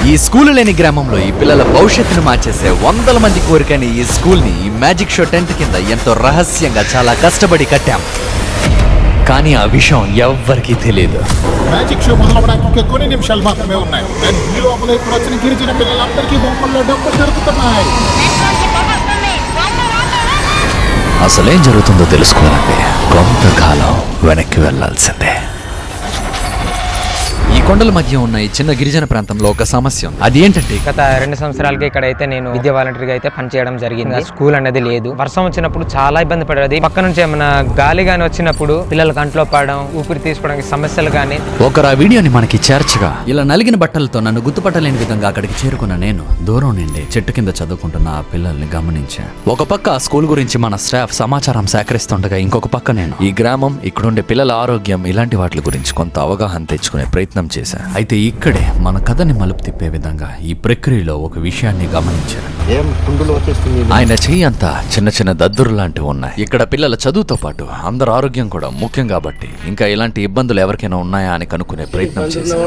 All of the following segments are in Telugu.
ఈ స్కూల్ లేని గ్రామంలో ఈ పిల్లల భవిష్యత్తును మార్చేసే వందల మంది కోరికని ఈ స్కూల్ ని ఈ మ్యాజిక్ షో టెంట్ కింద ఎంతో రహస్యంగా చాలా కష్టపడి కట్టాం. కానీ ఆ విషయం ఎవ్వరికీ తెలియదు. మ్యాజిక్ షో మొదలవడానికి కొన్ని నిమిషాలు మాత్రమే ఉన్నాయి. ఈ లోపల ఇప్పుడు వచ్చిన గిరిజన పిల్లలందరికీ బొమ్మల్లో డబ్బులు జరుగుతున్నాయి. అసలేం జరుగుతుందో తెలుసుకోవాలంటే కొంతకాలం వెనక్కి వెళ్లాల్సిందే. ఈ కొండల మధ్య ఉన్న ఈ చిన్న గిరిజన ప్రాంతంలో ఒక సమస్య ఉంది. అది ఏంటంటే గత 2 సంవత్సరాలకి ఇక్కడైతే నేను విద్యా వాలంటీర్గా అయితే పనిచేయడం జరిగింది. స్కూల్ అనేది లేదు. వర్షం వచ్చినప్పుడు చాలా ఇబ్బంది పడేది. పక్క నుంచి ఏమైనా గాలి గాని వచ్చినప్పుడు పిల్లల కంట్లో పడడం, ఊపిరి తీసుకోవడానికి సమస్యలు కానీ. ఒకరు ఆ వీడియోని మనకి చేర్చగా ఇలా నలిగిన బట్టలతో నన్ను గుర్తుపట్టలేని విధంగా అక్కడికి చేరుకున్న నేను దూరం నుండి చెట్టు కింద చదువుకుంటున్న ఆ పిల్లల్ని గమనించాను. ఒక పక్క ఆ స్కూల్ గురించి మన స్టాఫ్ సమాచారం సేకరిస్తుండగా ఇంకొక పక్క నేను ఈ గ్రామం, ఇక్కడుండే పిల్లల ఆరోగ్యం ఇలాంటి వాటి గురించి కొంత అవగాహన తెచ్చుకునే ప్రయత్నం చేశా. అయితే ఇక్కడే మన కథని మలుపు తిప్పే విధంగా ఈ ప్రక్రియలో ఒక విషయాన్ని గమనించారు. ఆయన చెయ్యి అంతా చిన్న చిన్న దద్దురు లాంటివి ఉన్నాయి. ఇక్కడ పిల్లల చదువుతో పాటు అందరు ఆరోగ్యం కూడా ముఖ్యం కాబట్టి ఇంకా ఇలాంటి ఇబ్బందులు ఎవరికైనా ఉన్నాయా అని కనుక్కునే ప్రయత్నం చేశారు.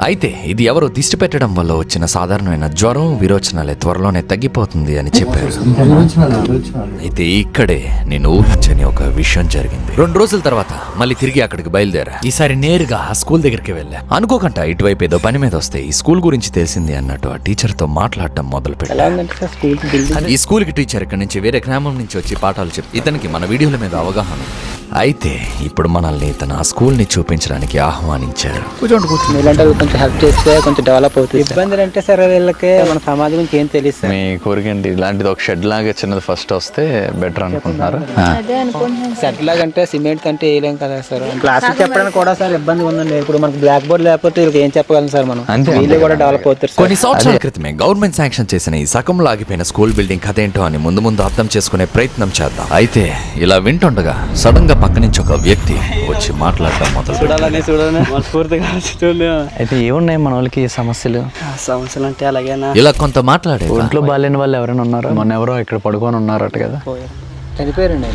అయితే ఇది ఎవరో దిష్టి పెట్టడం వల్ల వచ్చిన సాధారణమైన జ్వరం, విరోచనాలే త్వరలోనే తగ్గిపోతుంది అని చెప్పారు. అయితే ఇక్కడే నేను ఊహించని ఒక విషయం జరిగింది. 2 రోజుల తర్వాత మళ్ళీ తిరిగి అక్కడికి బయలుదేరా. ఈసారి నేరుగా ఆ స్కూల్ దగ్గరికి వెళ్ళా. అనుకోకుండా ఇటువైపు ఏదో పని మీద వస్తే ఈ స్కూల్ గురించి తెలిసింది అన్నట్టు ఆ టీచర్ తో మాట్లాడటం మొదలు పెట్టా. ఈ స్కూల్ కి టీచర్ ఇక్కడ నుంచి వేరే గ్రామం నుంచి వచ్చి పాఠాలు చెప్పి ఇతనికి మన వీడియోల మీద అవగాహన. అయితే ఇప్పుడు మనల్ని తన ఆ స్కూల్ ని చూపించడానికి ఆహ్వానించారు. కొంచెం హెల్ప్ చేస్తే కొంచెం డెవలప్ అవుతుంది. ఇబ్బందులు అంటే సరే వీళ్ళకి మన సమాజం గురించి ఏం తెలుసు. మీ కోరిక ఏంటి? ఇలాంటిది ఒక షెడ్ లాగా చిన్నది ఫస్ట్ వస్తే బెటర్ అనుకుంటున్నారు. షెడ్ లాగా అంటే సిమెంట్ కంటే వేయలేం కదా సార్. క్లాస్ చెప్పడానికి కూడా సార్ ఇబ్బంది ఉందండి. ఇప్పుడు మనకి బ్లాక్ బోర్డ్ లేకపోతే వీళ్ళకి ఏం చెప్పగలం సార్ మనం. వీళ్ళు కూడా డెవలప్ అవుతారు. కొన్ని సంవత్సరాల క్రితమే గవర్నమెంట్ శాంక్షన్ చేసిన ఈ సగంలో ఆగిపోయిన స్కూల్ బిల్డింగ్ కథ ఏంటో అని ముందు ముందు అర్థం చేసుకునే ప్రయత్నం చేద్దాం. అయితే ఇలా వింటుండగా సడన్ గా పక్క నుంచి ఒక వ్యక్తి వచ్చి మాట్లాడటం మొదలు. అయితే ఏమున్నాయి మన వాళ్ళకి సమస్యలు అంటే అలాగేనా? ఇలా కొంత మాట్లాడే ఒంట్లో బాగాలేని వాళ్ళు ఎవరైనా ఉన్నారా? మొన్న ఎవరో ఇక్కడ పడుకొని ఉన్నారట కదా. చనిపోయారండి.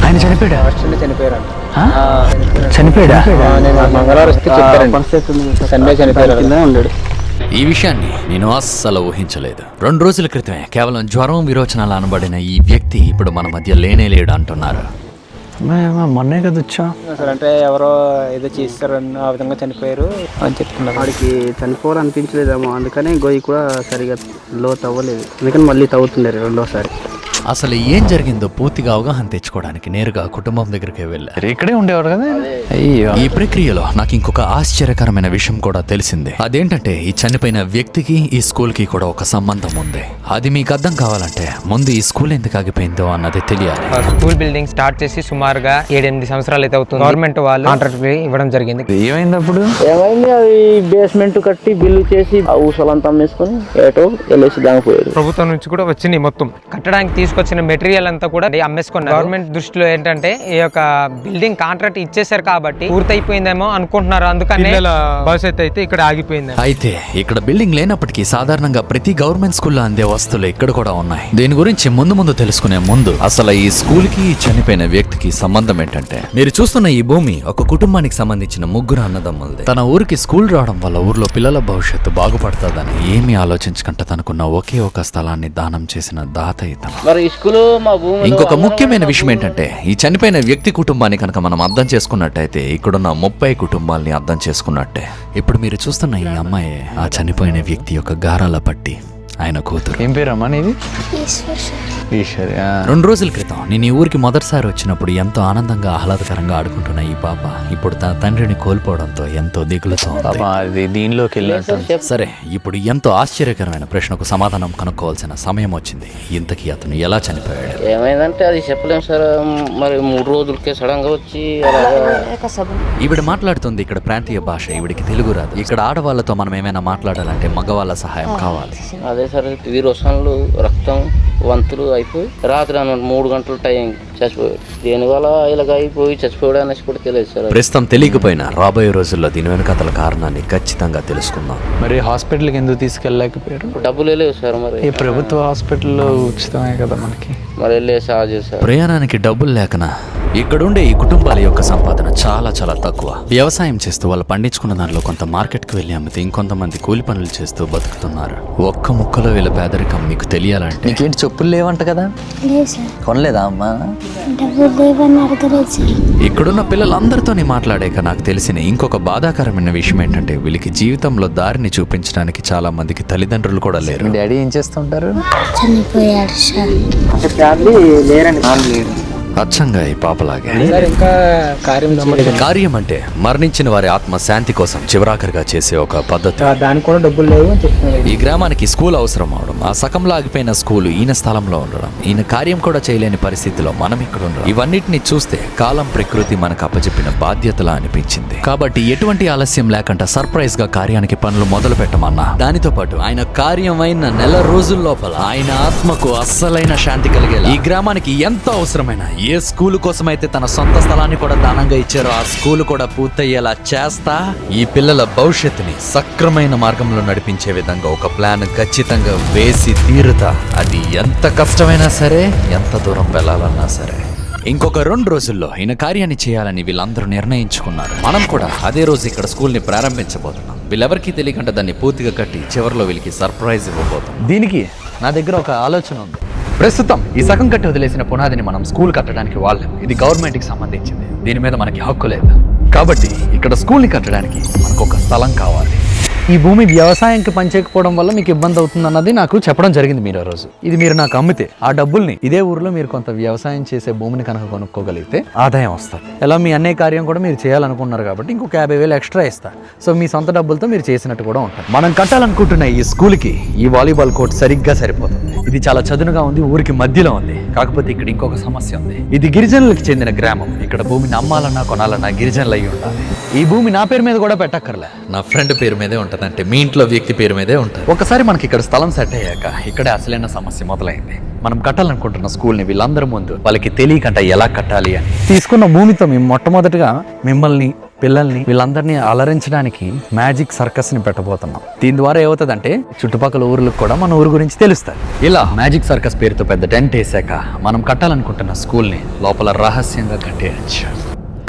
ఆయన చనిపోయాడా? చనిపోయాడా? మంగళవారం వస్తే చెప్పారండి. సండే చనిపోయాడు. ఈ విషయాన్ని నేను అస్సలు ఊహించలేదు. 2 రోజుల క్రితమే కేవలం జ్వరం, విరోచనాలు అనబడిన ఈ వ్యక్తి ఇప్పుడు మన మధ్య లేనే లేడు అంటున్నారు. మొన్నే కదా వచ్చా సార్. అంటే ఎవరో ఏదో చేస్తారని ఆ విధంగా చనిపోయారు అని చెప్తున్నారు. వాడికి చనిపోవాలనిపించలేదేమో, అందుకని గొయ్యి కూడా సరిగా లోతు అవ్వలేదు. అందుకని మళ్ళీ తవ్వుతున్నారు రెండోసారి. అసలు ఏం జరిగిందో పూర్తిగా అవగాహన తెచ్చుకోవడానికి నేరుగా కుటుంబం దగ్గరికి వెళ్ళారు. ఇక్కడే ఉండేవారు కదా. ఈ ప్రక్రియలో నాకు ఇంకొక ఆశ్చర్యకరమైన విషయం కూడా తెలిసిందే. అదేంటంటే ఈ చనిపోయిన వ్యక్తికి ఈ స్కూల్ కి కూడా ఒక సంబంధం ఉంది. అది మీకు అర్థం కావాలంటే ముందు ఈ స్కూల్ ఎందుకు ఆగిపోయిందో అన్నది తెలియాలి. స్కూల్ బిల్డింగ్ స్టార్ట్ చేసి సుమారుగా 7-8 సంవత్సరాలు అయితే అవుతుంది. గవర్నమెంట్ వాళ్ళు కాంట్రాక్ట్ ఇవ్వడం జరిగింది. ఏమైంది అప్పుడు? ఏమైంది, అది బేస్మెంట్ కట్టి బిల్లు చేసి ఆ ఊసలంతా అమ్మేసుకొని ఏటో వెళ్ళేసి దానిపోయాడు. ప్రభుత్వం నుంచి కూడా వచ్చింది. మొత్తం కట్టడానికి తీసుకొచ్చిన మెటీరియల్ అంతా కూడా అమ్మేసుకున్నారు. గవర్నమెంట్ దృష్టిలో ఏంటంటే ఈ యొక్క బిల్డింగ్ కాంట్రాక్ట్ ఇచ్చేసారు కాబట్టి పూర్తయిపోయిందేమో అనుకుంటున్నారు. అందుకని భవిష్యత్తు అయితే ఇక్కడ ఆగిపోయింది. అయితే ఇక్కడ బిల్డింగ్ లేనప్పటికీ సాధారణంగా ప్రతి గవర్నమెంట్ స్కూల్లో అందే వస్తువులు ఇక్కడ కూడా ఉన్నాయి. దీని గురించి ముందు తెలుసుకునే ముందు అసలు ఈ స్కూల్ కి చనిపోయిన వ్యక్తికి సంబంధం ఏంటంటే, మీరు చూస్తున్న ఈ భూమి ఒక కుటుంబానికి సంబంధించిన 3 అన్నదమ్ములది. తన ఊరికి స్కూల్ రావడం వల్ల ఊర్లో పిల్లల భవిష్యత్తు బాగుపడుతుందని ఏమీ ఆలోచించకుండా తనకున్న ఒకే ఒక స్థలాన్ని దానం చేసిన దాత ఇతను. ఇంకొక ముఖ్యమైన విషయం ఏంటంటే, ఈ చనిపోయిన వ్యక్తి కుటుంబాన్ని కనుక మనం అర్థం చేసుకున్నట్టయితే ఇక్కడున్న 30 కుటుంబాలని అర్థం చేసుకున్నట్టే. ఇప్పుడు మీరు చూస్తున్న ఈ అమ్మాయి ఆ చనిపోయిన వ్యక్తి యొక్క గారాల పట్టి ఆయన కూతురు. ఏం పేరమ్మా నీది? ఈశ్వరి. 2 రోజుల క్రితం నేను ఈ ఊరికి మొదటిసారి వచ్చినప్పుడు ఎంతో ఆనందంగా ఆహ్లాదకరంగా ఆడుకుంటున్న ఈ పాప ఇప్పుడు తన తండ్రిని కోల్పోవడంతో ఎంతో దిగులుతో ఉంది. అది దీనిలోకి వెళ్ళినట్టు. సరే, ఇప్పుడు ఎంతో ఆశ్చర్యకరమైన ప్రశ్నకు సమాధానం కనుక్కోవాల్సిన సమయం వచ్చింది. ఇంతకీ అతను ఎలా చనిపోయాడు? ఏమైందంటే అది చెప్పలేము సార్. మరి 3 రోజులకే సడన్ గా వచ్చి ఈవిడ మాట్లాడుతుంది ఇక్కడ ప్రాంతీయ భాష. ఈవిడికి తెలుగు రాదు. ఇక్కడ ఆడవాళ్ళతో మనం ఏమైనా మాట్లాడాలంటే మగవాళ్ళ సహాయం కావాలి. అదే సార్, విరోచనాలు, రక్తం వంతులు అయిపోయి రాత్రి అన్నమాట 3 గంటల టైం చచ్చిపోయాడు. దేనివల్ల ఇలాగ అయిపోయి చచ్చిపోయాడు అనేసి కూడా తెలియదు సార్. ప్రస్తుతం తెలియకపోయినా రాబోయే రోజుల్లో దీని వెనుకతల కారణాన్ని ఖచ్చితంగా తెలుసుకుందాం. మరి హాస్పిటల్కి ఎందుకు తీసుకెళ్ళలేకపోయారు? డబ్బులు లేవు సార్. మరి ఈ ప్రభుత్వ హాస్పిటల్లో ఉచితమే కదా మనకి. మరి వెళ్ళే సాధ్యం సార్. ప్రయాణానికి డబ్బులు లేకనా ఇక్కడుండే ఈ కుటుంబాల యొక్క సంపాదన చాలా చాలా తక్కువ. వ్యవసాయం చేస్తూ వాళ్ళు పండించుకున్న దానిలో కొంత మార్కెట్కి వెళ్ళి అమ్మితే ఇంకొంతమంది కూలి పనులు చేస్తూ బతుకుతున్నారు. ఒక్క ముక్కలో వీళ్ళ పేదరికం మీకు తెలియాలంటే నీకేంటి చెప్పులు లేవంట కదా? కొనలేదా అమ్మా? ఇక్కడున్న పిల్లలందరితోని మాట్లాడాక నాకు తెలిసిన ఇంకొక బాధాకరమైన విషయం ఏంటంటే వీళ్ళకి జీవితంలో దారిని చూపించడానికి చాలా మందికి తల్లిదండ్రులు కూడా లేరు. మీ డాడీ ఏం చేస్తుంటారు? చనిపోయాడు సార్. అంటే ఫ్యామిలీ లేరండి. అచ్చంగా ఈ పాపలాగే. ఇంకా కార్యం అంటే మరణించిన వారి ఆత్మ శాంతి కోసం చివరాఖరిగా చేసే ఒక పద్ధతి. దానికి కూడా డబ్బులు లేవు అని చెప్తున్నారు. ఈ గ్రామానికి స్కూల్ అవసరం అవడం, ఆ సకంలో ఆగిపోయిన స్కూలు ఈయన స్థలంలో ఉండడం, ఈయన కార్యం కూడా చేయలేని పరిస్థితిలో మనం ఇక్కడ ఉండడం, ఇవన్నిటిని చూస్తే కాలం ప్రకృతి మనకు అప్పచెప్పిన బాధ్యతలా అనిపించింది. కాబట్టి ఎటువంటి ఆలస్యం లేకుండా సర్ప్రైజ్ గా కార్యానికి పనులు మొదలు పెట్టమన్నా, దానితో పాటు ఆయన కార్యం అయిన నెల రోజుల లోపల ఆయన ఆత్మకు అస్సలైన శాంతి కలిగేలా ఈ గ్రామానికి ఎంతో అవసరమైన ఏ స్కూలు కోసమైతే తన సొంత స్థలాన్ని కూడా దానంగా ఇచ్చారో ఆ స్కూలు కూడా పూర్తయ్యేలా చేస్తా ఈ పిల్లల భవిష్యత్తుని సక్రమైన మార్గంలో నడిపించే విధంగా ఒక ప్లాన్ ఖచ్చితంగా వేసి తీరుతా. అది ఎంత కష్టమైనా సరే, ఎంత దూరం వెళ్ళాలన్నా సరే. ఇంకొక 2 రోజుల్లో ఈయన కార్యాన్ని చేయాలని వీళ్ళందరూ నిర్ణయించుకున్నారు. మనం కూడా అదే రోజు ఇక్కడ స్కూల్ని ప్రారంభించబోతున్నాం. వీళ్ళెవరికీ తెలియకుండా దాన్ని పూర్తిగా కట్టి చివరిలో వీళ్ళకి సర్ప్రైజ్ ఇవ్వబోతున్నాం. దీనికి నా దగ్గర ఒక ఆలోచన ఉంది. ప్రస్తుతం ఈ సగం కట్టి వదిలేసిన పునాదిని మనం స్కూల్ కట్టడానికి వాడలేం. ఇది గవర్నమెంట్కి సంబంధించింది. దీని మీద మనకి హక్కు లేదు. కాబట్టి ఇక్కడ స్కూల్ని కట్టడానికి మనకు ఒక స్థలం కావాలి. ఈ భూమి వ్యవసాయానికి పనిచేయకపోవడం వల్ల మీకు ఇబ్బంది అవుతుంది అన్నది నాకు చెప్పడం జరిగింది మీరు ఆ రోజు. ఇది మీరు నాకు అమ్మితే ఆ డబ్బుల్ని ఇదే ఊర్లో మీరు కొంత వ్యవసాయం చేసే భూమిని కనుక కొనుక్కోగలిగితే ఆదాయం వస్తుంది. ఎలా మీ అన్నయ్య కార్యం కూడా మీరు చేయాలనుకున్నారు కాబట్టి ఇంకొక 50,000 ఎక్స్ట్రా ఇస్తా. సో మీ సొంత డబ్బులతో మీరు చేసినట్టు కూడా ఉంటుంది. మనం కట్టాలనుకుంటున్న ఈ స్కూల్కి ఈ వాలీబాల్ కోర్ట్ సరిగ్గా సరిపోతుంది. ఇది చాలా చదునుగా ఉంది, ఊరికి మధ్యలో ఉంది. కాకపోతే ఇక్కడ ఇంకొక సమస్య ఉంది. ఇది గిరిజనులకు చెందిన గ్రామం. ఇక్కడ భూమిని అమ్మాలన్నా కొనాలన్నా గిరిజనులు అయ్యి ఉండాలి. ఈ భూమి నా పేరు మీద కూడా పెట్టక్కర్లే, నా ఫ్రెండ్ పేరు మీదే ఉంటుంది. అంటే మీ ఇంట్లో వ్యక్తి పేరు మీదే ఉంటుంది. ఒకసారి మనకి ఇక్కడ స్థలం సెట్ అయ్యాక ఇక్కడే అసలైన సమస్య మొదలైంది. మనం కట్టాలనుకుంటున్న స్కూల్ని వీళ్ళందరి ముందు వాళ్ళకి తెలియకంట ఎలా కట్టాలి అని తీసుకున్న భూమితో మేము మొట్టమొదటిగా మిమ్మల్ని, పిల్లల్ని, వీళ్ళందరినీ అలరించడానికి మ్యాజిక్ సర్కస్ ని పెట్టబోతున్నాం. దీని ద్వారా ఏమవుతుందంటే చుట్టుపక్కల ఊర్లకు కూడా మన ఊరు గురించి తెలుస్తుంది. ఇలా మ్యాజిక్ సర్కస్ పేరుతో పెద్ద టెంట్ వేసాక మనం కట్టాలనుకుంటున్న స్కూల్ని లోపల రహస్యంగా కట్టేయచ్చు.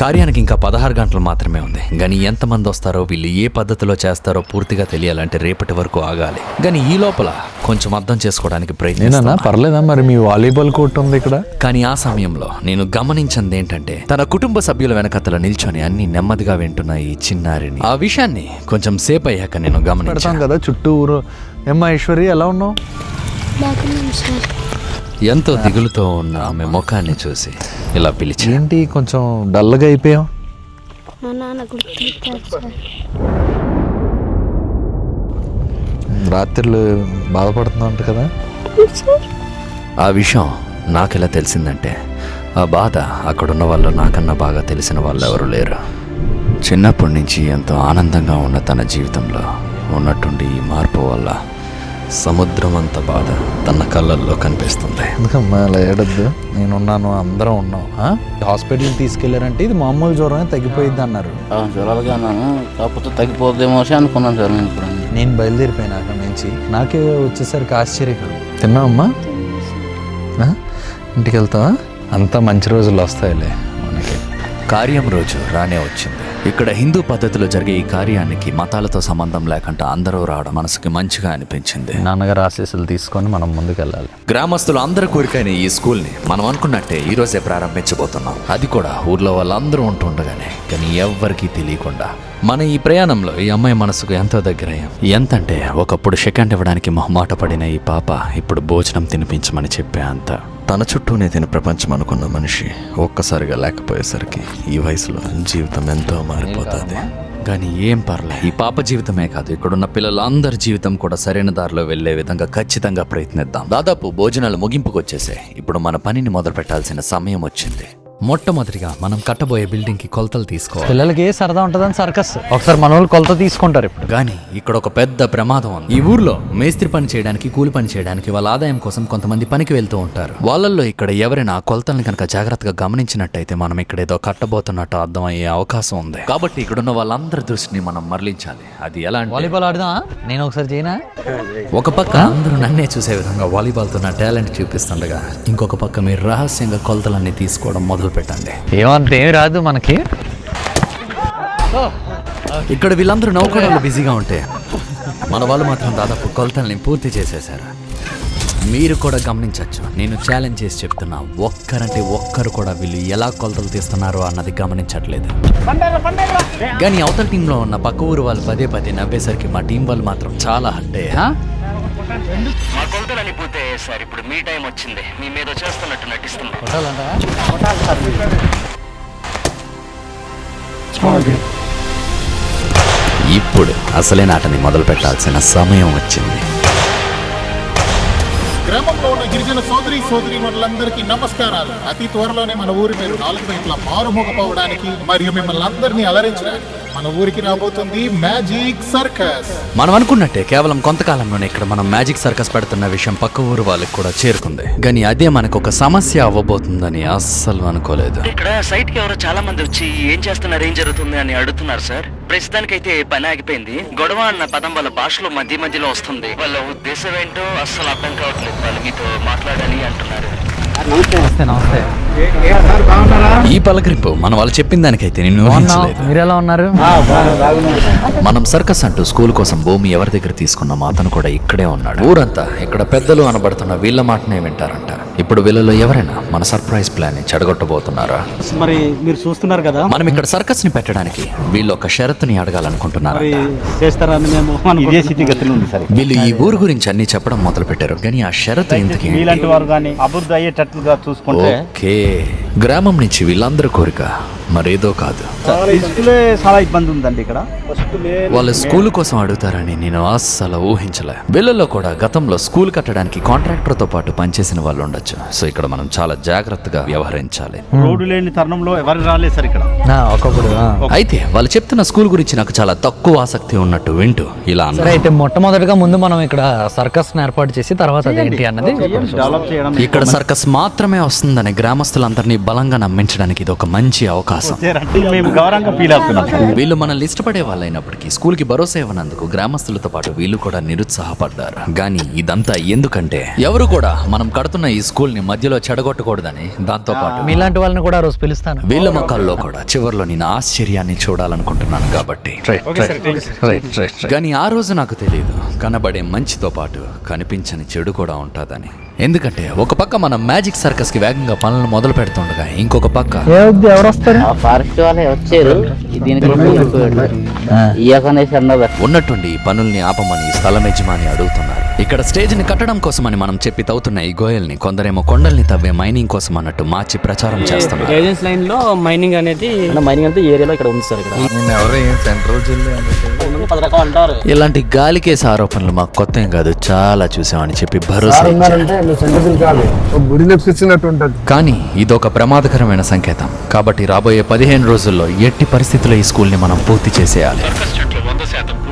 కార్యానికి ఇంకా 16 గంటలు మాత్రమే ఉంది. కానీ ఎంతమంది వస్తారో, వీళ్ళు ఏ పద్ధతిలో చేస్తారో పూర్తిగా తెలియాలంటే రేపటి వరకు ఆగాలి. కానీ ఈ లోపల కొంచెం అర్థం చేసుకోవడానికి ప్రయత్నిస్తున్నా. పర్లేదా? మరి మీ వాలీబాల్ కోర్ట్ ఉంది ఇక్కడ. కానీ ఆ సమయంలో నేను గమనించింది ఏంటంటే తన కుటుంబ సభ్యుల వెనకతల నిల్చొని అన్ని నెమ్మదిగా వింటున్న ఈ చిన్నారిని. ఆ విషయాన్ని కొంచెం సేపు అయ్యాక నేను గమనించాను కదా చుట్టూ ఊరు. ఏమ్మా ఐశ్వర్య, ఎలా ఉన్నావు? ఎంతో దిగులుతో ఉన్న ఆమె ముఖాన్ని చూసి ఇలా పిలిచి, ఏంటి కొంచెం డల్గా అయిపోయావు? మా నాన్న గుర్తొచ్చారు సార్. రాత్రులు బాధపడుతున్నావు కదా? ఆ విషయం నాకెలా తెలిసిందంటే ఆ బాధ అక్కడున్న వాళ్ళు నాకన్నా బాగా తెలిసిన వాళ్ళు ఎవరు లేరు. చిన్నప్పటి నుంచి ఎంతో ఆనందంగా ఉన్న తన జీవితంలో ఉన్నట్టుండి ఈ మార్పు వల్ల సముద్రం అంత బాధ తన కళ్ళల్లో కనిపిస్తుంది. ఎందుకమ్మా అలా ఏడద్దు, నేనున్నాను, అందరం ఉన్నాం. హాస్పిటల్కి తీసుకెళ్లారంటే ఇది మామూలు జ్వరమే, తగ్గిపోయింది అన్నారు. జ్వరాలుగా అన్నాను, కాకపోతే తగ్గిపోద్దేమో అనుకున్నాను సార్. నేను బయలుదేరిపోయినా అక్కడి నుంచి. నాకే వచ్చేసరికి ఆశ్చర్యం. తిన్నావమ్మా? ఇంటికి వెళ్తావా? అంతా మంచి రోజులు వస్తాయిలే మనకి. కార్యం రోజు రానే వచ్చింది. ఇక్కడ హిందూ పద్ధతిలో జరిగే ఈ కార్యానికి మతాలతో సంబంధం లేకుండా అందరూ రావడం మనసుకి మంచిగా అనిపించింది. నాన్నగారు ఆశీస్సులు తీసుకొని మనం ముందుకెళ్ళాలి. గ్రామస్తులు అందరూ కోరికైన ఈ స్కూల్ని మనం అనుకున్నట్టే ఈ రోజే ప్రారంభించబోతున్నాం. అది కూడా ఊర్లో వాళ్ళందరూ ఉంటుండగానే, కానీ ఎవ్వరికీ తెలియకుండా. మన ఈ ప్రయాణంలో ఈ అమ్మాయి మనసుకు ఎంతో దగ్గరయ్యాం. ఎంతంటే ఒకప్పుడు సెకండ్ ఇవ్వడానికి మొహమాట పడిన ఈ పాప ఇప్పుడు భోజనం తినిపించమని చెప్పే అంత. తన చుట్టూనే తిని ప్రపంచం అనుకున్న మనిషి ఒక్కసారిగా లేకపోయేసరికి ఈ వయసులో జీవితం ఎంతో మారిపోతుంది. కానీ ఏం పర్లే, ఈ పాప జీవితమే కాదు, ఇక్కడున్న పిల్లలందరి జీవితం కూడా సరైన దారిలో వెళ్లే విధంగా ఖచ్చితంగా ప్రయత్నిద్దాం. దాదాపు భోజనాలు ముగింపుకు వచ్చేసాయి. ఇప్పుడు మన పనిని మొదలు పెట్టాల్సిన సమయం వచ్చింది. మొట్టమొదటిగా మనం కట్టబోయే బిల్డింగ్ కి కొలతలు తీసుకోవాలి. పిల్లలకి సరదా ఉంటుందని సర్కస్ ఒకసారి మన వాళ్ళు కొలత తీసుకుంటారు. ఇప్పుడు కానీ ఇక్కడ ఒక పెద్ద ప్రమాదం ఉంది. ఈ ఊర్లో మేస్త్రి పని చేయడానికి, కూలి పని చేయడానికి వాళ్ళ ఆదాయం కోసం కొంతమంది పనికి వెళ్తూ ఉంటారు. వాళ్ళల్లో ఇక్కడ ఎవరైనా ఆ కొలతల్ని కనుక జాగ్రత్తగా గమనించినట్టయితే మనం ఇక్కడ ఏదో కట్టబోతున్నట్టు అర్థమయ్యే అవకాశం ఉంది. కాబట్టి ఇక్కడున్న వాళ్ళందరి దృష్టిని మనం మరలించాలి. అది ఎలా అంటే వాలీబాల్ ఆడదామా? నేను ఒకసారి చేయనా? ఒక పక్క అందరూ నన్నే చూసే విధంగా వాలీబాల్ తో నా టాలెంట్ చూపిస్తుండగా ఇంకొక పక్క మీరు రహస్యంగా కొలతలన్నీ తీసుకోవడం మొదలు పెట్టండి. ఏమంత ఏమి రాదు మనకి. ఇక్కడ వీళ్ళందరూ నౌకడలు బిజీగా ఉంటే మన వాళ్ళు మాత్రం దాదాపు కొలతల్ని పూర్తి చేసేశారు. మీరు కూడా గమనించవచ్చు. నేను ఛాలెంజ్ చేసి చెప్తున్నా, ఒక్కరంటే ఒక్కరు కూడా వీళ్ళు ఎలా కొలతలు తీస్తున్నారో అన్నది గమనించట్లేదు. కానీ అవతల టీంలో ఉన్న పక్క ఊరు వాళ్ళు పదే పదే నవ్వేసరికి మా టీం వాళ్ళు మాత్రం చాలా అంటే మా కొలతలని పూర్తి సార్. ఇప్పుడు మీ టైం వచ్చింది. మీ మీద చేస్తున్నట్టు నటిస్తున్నాం. ఇప్పుడు అసలైన ఆటని మొదలు పెట్టాల్సిన సమయం వచ్చింది. గ్రామంలో ఉన్న గిరిజన సోదరీమణులందరికీ నమస్కారాలు. అతి త్వరలోనే మన ఊరి పేరు 4 వైపులా మారుమోగపోవడానికి మరియు మిమ్మల్ని అందరినీ అలరించడానికి మన ఊరికి రాబోతుంది మ్యాజిక్ సర్కస్. మనం అనుకున్నట్టే కేవలం కొంతకాలంలోనే ఇక్కడ మనం మ్యాజిక్ సర్కస్ పెడుతున్న విషయం పక్క ఊరు వాళ్ళకి కూడా చేరుకుంది. కానీ అదే మనకు ఒక సమస్య అవ్వబోతుందని అస్సలు అనుకోలేదు. ఇక్కడ సైట్ కి ఎవరో చాలా మంది వచ్చి ఏం చేస్తున్నారు, ఏం జరుగుతుంది అని అడుగుతున్నారు సార్. ప్రస్తుతానికైతే పని ఆగిపోయింది. గొడవ అన్న పదం వాళ్ళ భాషలో మధ్యలో వస్తుంది. వాళ్ళ ఉద్దేశం ఏంటో అస్సలు అర్థం కావట్లేదు. వాళ్ళు మీతో మాట్లాడాలి అంటున్నారు. నమస్తే. ఈ పలకరింపు మన వాళ్ళు చెప్పిన దానికైతే నేను ఊహించలేదు. మీరు ఎలా ఉన్నారు? మనం సర్కస్ అంటూ స్కూల్ కోసం భూమి ఎవరి దగ్గర తీసుకున్నామో అతను కూడా ఇక్కడే ఉన్నాడు. ఊరంతా ఇక్కడ పెద్దలు అనబడుతున్న వీళ్ళ మాటనే వింటారంట. ఇప్పుడు వీళ్ళలో ఎవరైనా మన సర్ప్రైజ్ ప్లాన్ ని చెడగొట్టబోతున్నారా? మరి మీరు చూస్తున్నారు కదా, మనం ఇక్కడ సర్కస్ ని పెట్టడానికి వీళ్ళు ఒక షరతుని అడగాలనుకుంటున్నారు. చేస్తారని మేము ఇదే స్థితిగతులు ఉంది సార్. వీళ్ళు ఈ ఊరు గురించి అన్ని చెప్పడం మొదలు పెట్టారు. కానీ ఆ షరతు ఎందుకు? మీలాంటి వారు కానీ అభివృద్ధి అయ్యేటట్లుగా చూసుకుంటే. ఓకే, గ్రామం నుంచి వీళ్ళందరూ కోరిక మరేదో కాదు. చాలా ఇబ్బంది ఉందండి ఇక్కడ. వాళ్ళు స్కూల్ కోసం అడుగుతారని నేను అస్సలు ఊహించలే. వీళ్ళలో కూడా గతంలో స్కూల్ కట్టడానికి కాంట్రాక్టర్ తో పాటు పనిచేసిన వాళ్ళు ఉండొచ్చు. సో ఇక్కడ మనం చాలా జాగ్రత్తగా వ్యవహరించాలి. రోడ్డు లేని తరుణంలో ఎవరు రాలేదు సార్ ఇక్కడ. ఒకప్పుడు అయితే వాళ్ళు చెప్తున్న స్కూల్ గురించి నాకు చాలా తక్కువ ఆసక్తి ఉన్నట్టు వింటూ ఇలా సరే. అన్నారు. అయితే మొట్టమొదటిగా ముందు మనం ఇక్కడ సర్కస్ ఏర్పాటు చేసి తర్వాత అదేంటి అన్నది డెవలప్ చేయడం. ఇక్కడ సర్కస్ మాత్రమే వస్తుందని గ్రామస్తులందరినీ బలంగా నమ్మించడానికి ఇది ఒక మంచి అవకాశం. మేము గౌరవంగా ఫీల్ అవుతున్నాం. వీళ్ళు మనల్ని ఇష్టపడే వాళ్ళైనప్పటికీ స్కూల్ కి భరోసా ఇవ్వనందుకు గ్రామస్తులతో పాటు వీళ్ళు కూడా నిరుత్సాహపడ్డారు. కానీ ఇదంతా ఎందుకంటే ఎవరు కూడా మనం కడుతున్న ఈ స్కూల్ ని మధ్యలో చెడగొట్టకూడదని, దాంతో పాటు మీలాంటి వాళ్ళని కూడా రోజు పిలుస్తాను. వీళ్ళ మొక్కల్లో కూడా చివర్లో నేను ఆశ్చర్యాన్ని చూడాలనుకుంటున్నాను. కాబట్టి కానీ ఆ రోజు నాకు తెలియదు కనబడే మంచితో పాటు కనిపించని చెడు కూడా ఉంటుందని. ఎందుకంటే ఒక పక్క మనం మ్యాజిక్ సర్కస్ కి వేగంగా పనులను మొదలు పెడుతుండగా ఇంకొక పక్క ఎవరు వస్తారు? ఫారెస్ట్ వాళ్ళే వచ్చారు. ఉన్నట్టుండి ఈ పనుల్ని ఆపమని స్థలం యజమాని అడుగుతున్నారు. ఇక్కడ స్టేజ్ ని కట్టడం కోసమని మనం చెప్పి తవ్వుతున్న ఈ గోయల్ని కొందరేమో కొండల్ని తవ్వే మైనింగ్ కోసం అన్నట్టు మార్చి ప్రచారం చేస్తున్నారు. ఏజెన్స్ లైన్ లో మైనింగ్ అనేది ఏరియాలో ఇక్కడ ఉంది సార్. ఇక్కడ ఇలాంటి గాలికేసి ఆరోపణలు మాకు కొత్త ఏం కాదు, చాలా చూసామని చెప్పి భరోసా ఇచ్చారు. కానీ ఇదొక ప్రమాదకరమైన సంకేతం. కాబట్టి రాబోయే 15 రోజుల్లో ఎట్టి పరిస్థితుల్లో ఈ స్కూల్ ని మనం పూర్తి చేసేయాలి.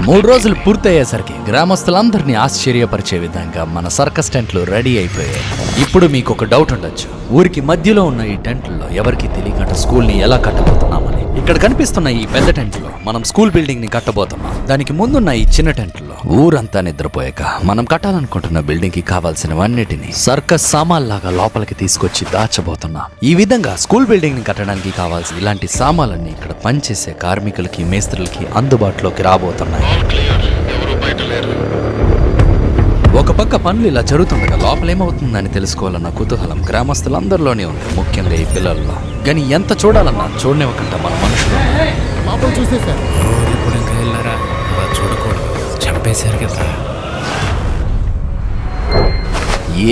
3 రోజులు పూర్తయ్యేసరికి గ్రామస్తులందరినీ ఆశ్చర్యపరిచే విధంగా మన సర్కస్ టెంట్లు రెడీ అయిపోయాయి. ఇప్పుడు మీకు ఒక డౌట్ ఉండొచ్చు, ఊరికి మధ్యలో ఉన్న ఈ టెంట్లో ఎవరికి తెలియకుండా స్కూల్ ని ఎలా కట్టబోతున్నామని. ఇక్కడ కనిపిస్తున్న ఈ పెద్ద టెంట్లో మనం స్కూల్ బిల్డింగ్ ని కట్టబోతున్నాం. దానికి ముందున్న ఈ చిన్న టెంట్లో ఊరంతా నిద్రపోయాక మనం కట్టాలనుకుంటున్న బిల్డింగ్ కి కావాల్సినవన్నిటిని సర్కస్ సామాన్లాగా లోపలికి తీసుకొచ్చి దాచబోతున్నాం. ఈ విధంగా స్కూల్ బిల్డింగ్ ని కట్టడానికి కావాల్సిన ఇలాంటి సామాన్లన్నీ ఇక్కడ పనిచేసే కార్మికులకి, మేస్త్రులకి అందుబాటులోకి రాబోతున్నాయి. ఒక పక్క పనులు ఇలా జరుగుతుండగా లోపలేమవుతుందని తెలుసుకోవాలన్న కుతూహలం గ్రామస్తులందరిలోనే ఉంది, ముఖ్యంగా ఈ పిల్లల్లో. కానీ ఎంత చూడాలన్నా చూడనివ్వకుండా మన మనుషులు పాపం చూసేశారు. చంపేశారు కదా.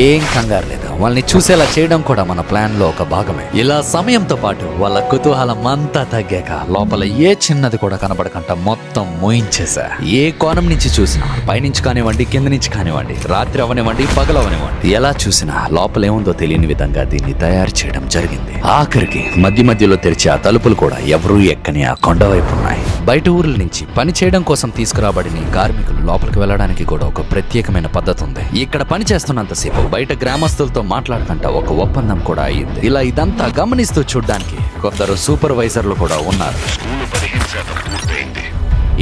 ఏం కంగారు లేదు, వాళ్ళని చూసేలా చేయడం కూడా మన ప్లాన్ లో ఒక భాగమే. ఇలా సమయంతో పాటు వాళ్ళ కుతూహలం అంతా తగ్గాక లోపల ఏ చిన్నది కూడా కనబడకుండా మొత్తం మోయించేసా. ఏ కోణం నుంచి చూసినా, పైనుంచి కానివ్వండి, కింద నుంచి కానివ్వండి, రాత్రి అవనివ్వండి, పగలవనివ్వండి, ఎలా చూసినా లోపలేముందో తెలియని విధంగా దీన్ని తయారు చేయడం జరిగింది. ఆఖరికి మధ్యలో తెరిచే ఆ తలుపులు కూడా ఎవరూ ఎక్కని ఆ కొండ వైపు ఉన్నాయి. బయట ఊర్ల నుంచి పని చేయడం కోసం తీసుకురాబడిన ఈ కార్మికులు లోపలికి వెళ్ళడానికి కూడా ఒక ప్రత్యేకమైన పద్ధతి ఉంది. ఇక్కడ పని చేస్తున్నంతసేపు బయట గ్రామస్తులతో మాట్లాడుకుంటా ఒక ఒప్పందం కూడా అయ్యింది. ఇలా ఇదంతా గమనిస్తూ చూడ్డానికి కొందరు సూపర్వైజర్లు కూడా ఉన్నారు.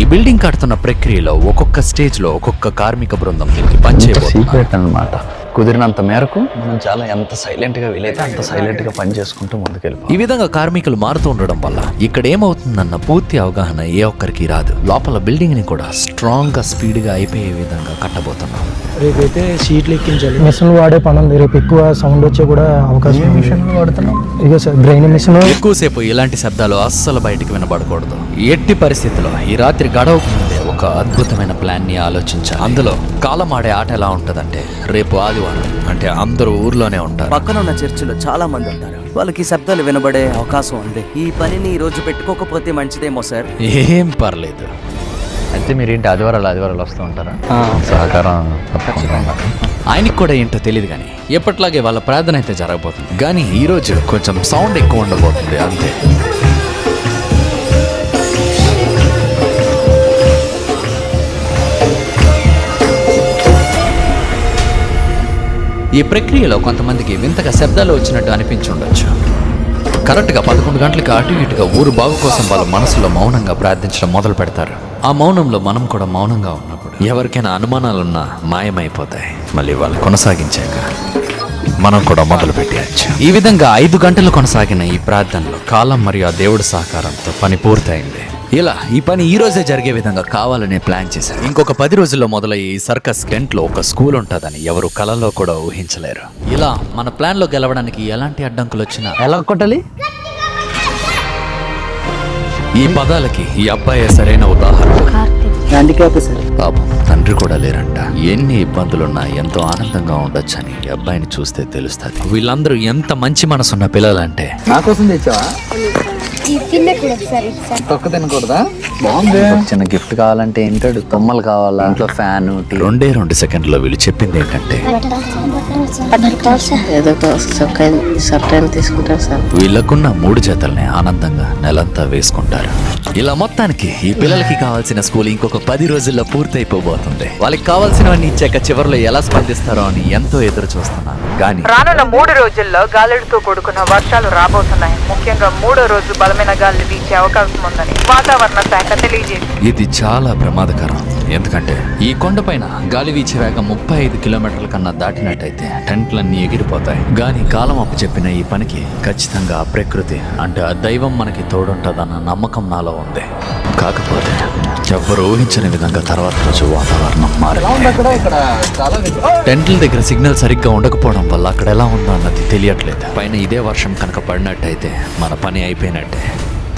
ఈ బిల్డింగ్ కడుతున్న ప్రక్రియలో ఒక్కొక్క స్టేజ్ లో ఒక్కొక్క కార్మిక బృందం దీనికి పనిచేయబోతున్నారు. సీక్రెట్ అన్నమాట. కుదిరినంత మేరకు మనం చాలా ఎంత సైలెంట్ గా వీలైతే అంత సైలెంట్ గా పని చేసుకుంటూ ముందుకెళ్ళిపోవాలి. ఈ విధంగా కార్మికులు మారుతూ ఉండడం వల్ల ఇక్కడ ఏమవుతుందన్న పూర్తి అవగాహన ఏ ఒక్కరికి రాదు. లోపల బిల్డింగ్ ని కూడా స్ట్రాంగ్ గా స్పీడ్ గా అయిపోయే విధంగా కట్టబోతున్నాం. రేపైతే షీట్లు ఎక్కించాలి. మిషన్లు వాడే పని ఉంది. రేపు ఎక్కువ సౌండ్ వచ్చే కూడా అవకాశం. మిషన్లు వాడుతున్నాం. ఇక సార్ డ్రైన్ మిషన్. ఎక్కువసేపు ఇలాంటి శబ్దాలు అస్సలు బయటికి వినబడకూడదు. ఎట్టి పరిస్థితుల్లో ఈ రాత్రి గడవకు ముందే ఒక అద్భుతమైన ప్లాన్ ని ఆలోచించాలి. అందులో కాలం ఆడే ఆట ఎలా ఉంటదంటే, రేపు ఆదివారం అంటే అందరూ ఊర్లోనే ఉంటారు. పక్కన ఉన్న చర్చిలో చాలా మంది ఉంటారు. వాళ్ళకి శబ్దాలు వినబడే అవకాశం ఉంది. ఈ పనిని ఈ రోజు పెట్టుకోకపోతే మంచిదేమో సార్. ఏం పర్లేదు. అయితే మీరేంటి ఆదివారాలు వస్తూ ఉంటారా? సహకారం తప్పకుండా. ఆయనకి కూడా ఏంటో తెలియదు కానీ ఎప్పట్లాగే వాళ్ళ ప్రార్థన అయితే జరగబోతుంది. కానీ ఈ రోజు కొంచెం సౌండ్ ఎక్కువ ఉండబోతుంది అంతే. ఈ ప్రక్రియలో కొంతమందికి వింతగా శబ్దాలు వచ్చినట్టు అనిపించి ఉండొచ్చు. కరెక్ట్గా 11 గంటలకు అటు ఇటుగా ఊరు బాగు కోసం వాళ్ళ మనసులో మౌనంగా ప్రార్థించడం మొదలు పెడతారు. ఆ మౌనంలో మనం కూడా మౌనంగా ఉన్నప్పుడు ఎవరికైనా అనుమానాలున్నా మాయమైపోతాయి. మళ్ళీ వాళ్ళు కొనసాగించాక మనం కూడా మొదలు పెట్టేయచ్చు. ఈ విధంగా 5 గంటలు కొనసాగిన ఈ ప్రార్థనలో కాలం మరియు ఆ దేవుడి సహకారంతో పని పూర్తయింది. ఇలా ఈ పని ఈ రోజే జరిగే విధంగా కావాలనే ప్లాన్ చేశారు. ఇంకొక 10 రోజుల్లో మొదలయ్యే ఈ సర్కస్ టెంట్ లో ఒక స్కూల్ ఉంటుందని ఎవరు కలలో కూడా ఊహించలేరు. ఇలా మన ప్లాన్ లో గెలవడానికి ఎలాంటి అడ్డంకులు వచ్చినా ఎలా కొట్టాలి? ఈ పదాలకి ఈ అబ్బాయి సరైన ఉదాహరణ. Handicap sir. పాపం తండ్రి కూడా లేరంట. ఎన్ని ఇబ్బందులున్నా ఎంతో ఆనందంగా ఉండొచ్చని ఈ అబ్బాయిని చూస్తే తెలుస్తుంది. వీళ్ళందరూ ఎంత మంచి మనసున్న పిల్లలంటే. నా కోసం తెచ్చావా? తొక్క తినకూడదా? బాగుంది. చిన్న గిఫ్ట్ కావాలంటే ఏంటాడు? బొమ్మలు కావాలా? ఇంట్లో ఫ్యాన్. 2 సెకండ్లో వీళ్ళు చెప్పింది ఏంటంటే, వీళ్ళకున్న 3 జతల్ని ఆనందంగా నెలంతా వేసుకుంటారు. ఇలా మొత్తానికి ఈ పిల్లలకి కావాల్సిన స్కూల్ ఇంకొక 10 రోజుల్లో పూర్తయిపోబోతుంది. వాళ్ళకి కావాల్సినవన్నీ ఇచ్చాక చివరిలో ఎలా స్పందిస్తారో అని ఎంతో ఎదురు చూస్తున్నాను. కానీ రానున్న 3 రోజుల్లో గాలులతో కూడుకున్న వర్షాలు రాబోతున్నాయి. ముఖ్యంగా 3వ రోజు బలమైన గాలి వీచే అవకాశం ఉందని వాతావరణ శాఖ తెలియజేసింది. ఇది చాలా ప్రమాదకరం. ఎందుకంటే ఈ కొండపైన గాలి వీచే వేగం 35 కిలోమీటర్ల కన్నా దాటినట్టయితే టెంట్లన్నీ ఎగిరిపోతాయి. గాని కాలం అప్పు చెప్పిన ఈ పనికి ఖచ్చితంగా ఆ ప్రకృతి అంటే ఆ దైవం మనకి తోడుంటుందన్న నమ్మకం నాలో ఉంది. కాకపోతే ఎవ్వరు ఊహించని విధంగా తర్వాత రోజు వాతావరణం మారింది. టెంట్ల దగ్గర సిగ్నల్ సరిగ్గా ఉండకపోవడం వల్ల అక్కడ ఎలా ఉందో అన్నది తెలియట్లేదు. పైన ఇదే వర్షం కనుక పడినట్టయితే మన పని అయిపోయినట్టే.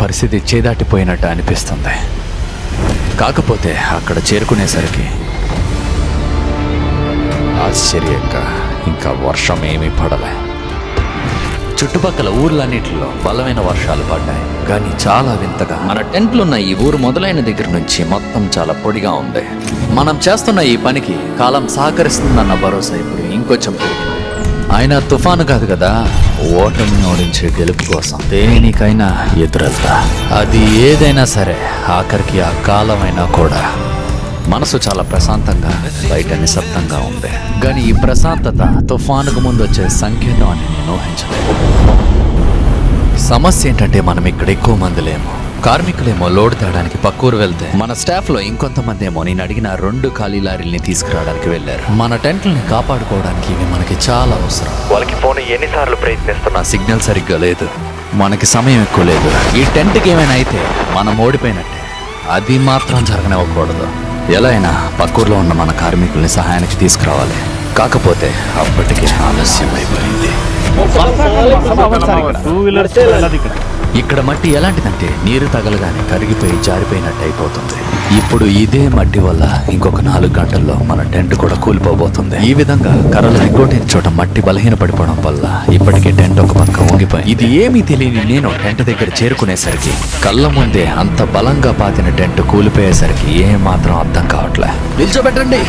పరిస్థితి చేదాటిపోయినట్టు అనిపిస్తుంది. కాకపోతే అక్కడ చేరుకునేసరికి ఆశ్చర్యంగా ఇంకా వర్షం ఏమీ పడలే. చుట్టుపక్కల ఊర్లన్నిటిలో బలమైన వర్షాలు పడ్డాయి. కానీ చాలా వింతగా మన టెంట్లున్న ఈ ఊరు మొదలైన దగ్గర నుంచి మొత్తం చాలా పొడిగా ఉంది. మనం చేస్తున్న ఈ పనికి కాలం సహకరిస్తుందన్న భరోసా ఇప్పుడు ఇంకొంచెం పెరిగింది. ఆయన తుఫాను కాదు కదా, ఓటమిని ఓడించే గెలుపు కోసం దేనికైనా ఎదురెళ్తా. అది ఏదైనా సరే ఆఖరికి ఆ కాలమైనా కూడా. మనసు చాలా ప్రశాంతంగా, బయట నిశ్శబ్దంగా ఉంది. కానీ ఈ ప్రశాంతత తుఫానుకు ముందు వచ్చే సంకేతం అని నేను ఊహించలేదు. సమస్య ఏంటంటే మనం ఇక్కడ ఎక్కువ మంది లేము. కార్మికులేమో లోడ్ తేయడానికి పక్కూరు వెళ్తే, మన స్టాఫ్ లో ఇంకొంతమంది ఏమో నేను అడిగిన 2 ఖాళీ లారీల్ని తీసుకురావడానికి వెళ్లారు. మన టెంట్లని కాపాడుకోవడానికి ఇవి మనకి చాలా అవసరం. వాళ్ళకి ఫోన్ ఎన్నిసార్లు ప్రయత్నిస్తున్నా సిగ్నల్ సరిగ్గా లేదు. మనకి సమయం ఎక్కువ లేదు. ఈ టెంట్కి ఏమైనా అయితే మనం ఓడిపోయినట్టే. అది మాత్రం జరగనివ్వకూడదు. ఎలా అయినా పక్కూరులో ఉన్న మన కార్మికుల్ని సహాయానికి తీసుకురావాలి. కాకపోతే అప్పటికే ఆలస్యం అయిపోయింది. ఇక్కడ మట్టి ఎలాంటిదంటే నీరు తగలగానే కరిగిపోయి జారిపోయినట్టు అయిపోతుంది. ఇప్పుడు ఇదే మట్టి వల్ల ఇంకొక 4 గంటల్లో మన టెంట్ కూడా కూలిపోబోతుంది. ఈ విధంగా కర్రలు ఎగ్గొట్టిన చోట మట్టి బలహీన పడిపోవడం వల్ల ఇప్పటికే టెంట్ ఒక పక్క వంగిపోయి, ఇది ఏమీ తెలియని నేను టెంట్ దగ్గర చేరుకునేసరికి కళ్ళ ముందే అంత బలంగా పాతిన టెంట్ కూలిపోయేసరికి ఏం మాత్రం అర్థం కావట్లే. నిల్చోబెట్టండి.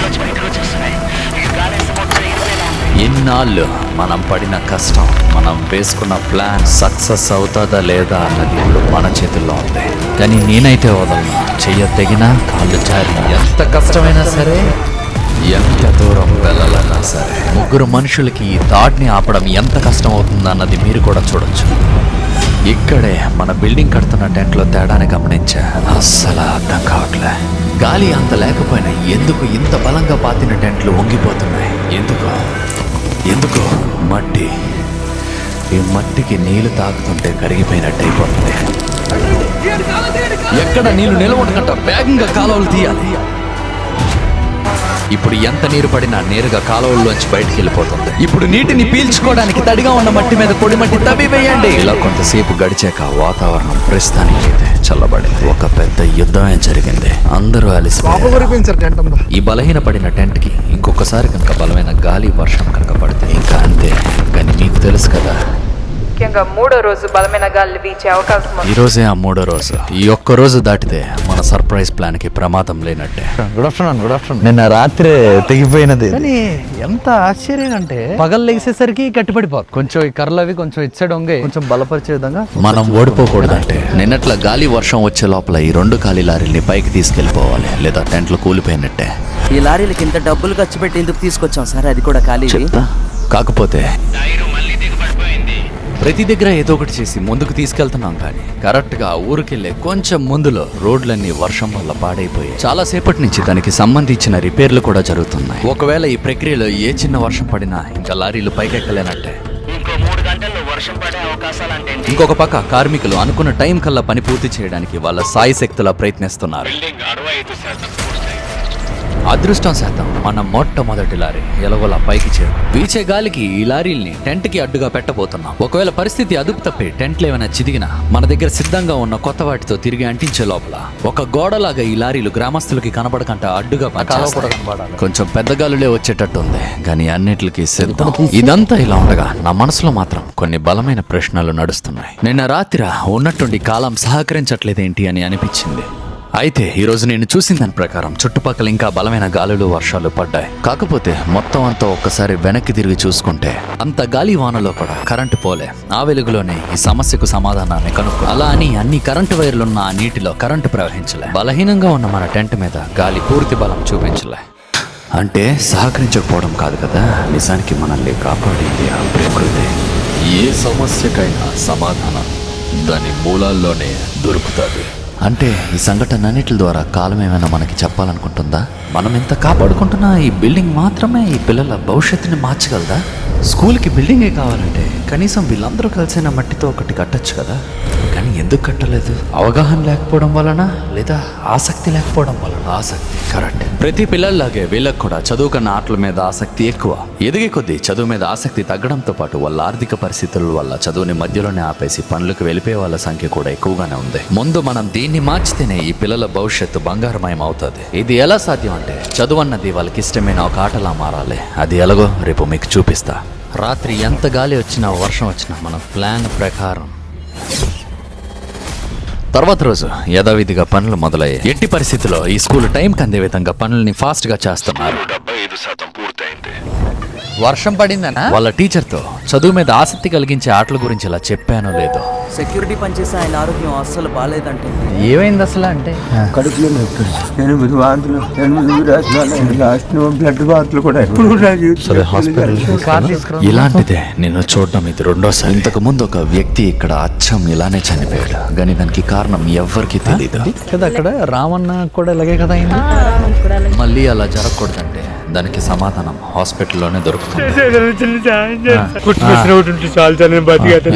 ఇన్నాళ్ళు మనం పడిన కష్టం, మనం వేసుకున్న ప్లాన్ సక్సెస్ అవుతుందా లేదా అన్నది ఇప్పుడు మన చేతుల్లో ఉంది. కానీ నేనైతే వదలను. చెయ్య తెగినా, కాళ్ళు జారినా, ఎంత కష్టమైనా సరే, ఎంత దూరం వెళ్ళాలన్నా సరే, 3 మనుషులకి ఈ దాడిని ఆపడం ఎంత కష్టం అవుతుందన్నది మీరు కూడా చూడొచ్చు. ఇక్కడే మన బిల్డింగ్ కడుతున్న టెంట్లో తేడాని గమనించా. అస్సలు అర్థం కావట్లే. గాలి అంత లేకపోయినా ఎందుకు ఇంత బలంగా పాతిన టెంట్లు వంగిపోతున్నాయి? ఎందుకు మట్టి, ఈ మట్టికి నీళ్లు తాకుతుంటే కరిగిపోయినట్టు అయిపోతుంది. ఎక్కడ నీళ్లు నిలవకుండా వేగంగా కాలువలు తీయాలి. ఇప్పుడు ఎంత నీరు పడినా నేరుగా కాలువల్లోంచి బయటికి వెళ్ళిపోతుంది. ఇప్పుడు నీటిని పీల్చుకోవడానికి తడిగా ఉన్న మట్టి మీద పొడి మట్టి తవ్వి వేయండి. ఇలా కొంతసేపు గడిచాక వాతావరణం ప్రస్తుతానికి అయితే చల్లబడింది. ఒక పెద్ద యుద్ధమే జరిగింది. అందరూ అలసిపోయారు. ఈ బలహీన పడిన టెంట్ కి ఇంకొకసారి కనుక బలమైన గాలి వర్షం కనుక పడితే ఇంకా అంతే. కానీ మీకు తెలుసు కదా, ముఖ్యంగా 3వ రోజు బలమైన గాలి వీచే అవకాశం ఉంది. ఈ రోజే ఆ 3వ రోజు. ఈ ఒక్క రోజు దాటితే మన సర్ప్రైజ్ ప్లాన్ కి ప్రమాదం లేనట్టే. Good afternoon. నిన్న రాత్రి తెగిపోయినది. కానీ ఎంత ఆశ్చర్యం అంటే పగలు లెగిసేసరికి గట్టిపడిపోతుంది. కొంచెం ఈ కర్రలు అవి కొంచెం ఇచ్చాడు కొంచెం బలపరిచే విధంగా. మనం ఓడిపోకూడదంటే నిన్నట్ల గాలి వర్షం వచ్చే లోపల ఈ 2 ఖాళీ లారీల్ని పైకి తీసుకెళ్లిపోవాలి, లేదా టెంట్లు కూలిపోయినట్టే. ఈ లారీలకి ఇంత డబ్బులు ఖర్చు పెట్టి ఎందుకు తీసుకొచ్చాం సార్? అది కూడా ఖాళీ. చెప్తా. కాకపోతే ప్రతి దగ్గర ఏదో ఒకటి చేసి ముందుకు తీసుకెళ్తున్నాం. కానీ కరెక్ట్ గా ఊరికెళ్లే కొంచెం ముందులో రోడ్లన్నీ వర్షం వల్ల పాడైపోయాయి. చాలా సేపటి నుంచి దానికి సంబంధించిన రిపేర్లు కూడా జరుగుతున్నాయి. ఒకవేళ ఈ ప్రక్రియలో ఏ చిన్న వర్షం పడినా ఇంకా లారీలు పైకెక్కలేనట్టే. ఇంకో 3 గంటల్లో వర్షం పడే అవకాశాలు అంటే ఇంకొక పక్క కార్మికులు అనుకున్న టైం కల్లా పని పూర్తి చేయడానికి వాళ్ళ సాయశక్తులా ప్రయత్నిస్తున్నారు. అదృష్టం శాతం మన మొట్టమొదటి లారీ ఎలగోలా పైకి చేరు. వీచే గాలికి ఈ లారీల్ని టెంట్ కి అడ్డుగా పెట్టబోతున్నాం. ఒకవేళ పరిస్థితి అదుపు తప్పి టెంట్లు ఏమైనా చిదిగినా మన దగ్గర సిద్ధంగా ఉన్న కొత్త వాటితో తిరిగి అంటించే లోపల ఒక గోడలాగా ఈ లారీలు గ్రామస్తులకి కనబడకంట అడ్డుగా కొంచెం పెద్ద గాలులే వచ్చేటట్టు ఉంది. కానీ అన్నిటికీ సిద్ధం. ఇదంతా ఇలా ఉండగా నా మనసులో మాత్రం కొన్ని బలమైన ప్రశ్నలు నడుస్తున్నాయి. నిన్న రాత్రి ఉన్నట్టుండి కాలం సహకరించట్లేదేంటి అని అనిపించింది. అయితే ఈరోజు నేను చూసిన దాని ప్రకారం చుట్టుపక్కల ఇంకా బలమైన గాలులు వర్షాలు పడ్డాయి. కాకపోతే మొత్తం అంతా ఒక్కసారి వెనక్కి తిరిగి చూసుకుంటే అంత గాలి వానలో కూడా కరెంటు పోలే. ఆ వెలుగులోనే ఈ సమస్యకు సమాధానాన్ని కనుక్కో. అలా అని అన్ని కరెంటు వైర్లున్న ఆ నీటిలో కరెంటు ప్రవహించలే. బలహీనంగా ఉన్న మన టెంట్ మీద గాలి పూర్తి బలం చూపించలే. అంటే సహకరించకపోవడం కాదు కదా, నిజానికి మనల్ని కాపాడింది ఆ ప్రకృతి. ఏ సమస్యకైనా సమాధానం దాని మూలాల్లోనే దొరుకుతుంది. అంటే ఈ సంఘటన అన్నిటి ద్వారా కాలం ఏమైనా మనకి చెప్పాలనుకుంటుందా? మనం ఎంత కాపాడుకుంటున్నా ఈ బిల్డింగ్ మాత్రమే ఈ పిల్లల భవిష్యత్తుని మార్చగలదా? స్కూల్కి బిల్డింగే కావాలంటే కనీసం వీళ్ళందరూ కలిసిన మట్టితో ఒకటి కట్టచ్చు కదా. కానీ ఎందుకు కట్టలేదు? అవగాహన లేకపోవడం వలన, లేదా ఆసక్తి లేకపోవడం వలన? ఆసక్తి కరెక్ట్. ప్రతి పిల్లల్లాగే వీళ్ళకి కూడా చదువు కన్నా ఆటల మీద ఆసక్తి ఎక్కువ. ఎదిగే కొద్దీ చదువు మీద ఆసక్తి తగ్గడంతో పాటు వాళ్ళ ఆర్థిక పరిస్థితుల వల్ల చదువుని మధ్యలోనే ఆపేసి పనులకు వెళ్ళిపోయే వాళ్ళ సంఖ్య కూడా ఎక్కువగానే ఉంది. ముందు మనం దీన్ని మార్చితేనే ఈ పిల్లల భవిష్యత్తు బంగారమయం అవుతుంది. ఇది ఎలా సాధ్యం అంటే చదువు అన్నది వాళ్ళకి ఇష్టమైన ఒక ఆటలా మారాలి. అది ఎలాగో రేపు మీకు చూపిస్తా. రాత్రి ఎంత గాలి వచ్చినా వర్షం వచ్చినా మన ప్లాన్ ప్రకారం తర్వాత రోజు యథావిధిగా పనులు మొదలయ్యాయి. ఎట్టి పరిస్థితుల్లో ఈ స్కూల్ టైంకి అందే విధంగా పనుల్ని ఫాస్ట్ గా చేస్తున్నారు. 75% పూర్తయింది. వర్షం పడిందనా వాళ్ళ టీచర్తో చదువు మీద ఆసక్తి కలిగించే ఆటల గురించి ఇలా చెప్పానో లేదో. సెక్యూరిటీ పనిచేసి ఆయన ఆరోగ్యం అస్సలు బాగాలేదంటే ఏమైంది అసలు అంటే కడుపులో నొప్పులు, 8 వాంతులు, 8 విరాజనాలు, బ్లడ్ వాంతులు కూడా సరే హాస్పిటల్ ఇలాంటిదే నేను చూడడం ఇది 2వ సారి. ఇంతకు ముందు ఒక వ్యక్తి ఇక్కడ అచ్చం ఇలానే చనిపోయాడు. కానీ దానికి కారణం ఎవ్వరికి తెలియదు కదా. అక్కడ రామన్న కూడా ఇలాగే కదా అయింది. మళ్ళీ అలా జరగకూడదంటే దానికి సమాధానం హాస్పిటల్లోనే దొరుకుతుంది.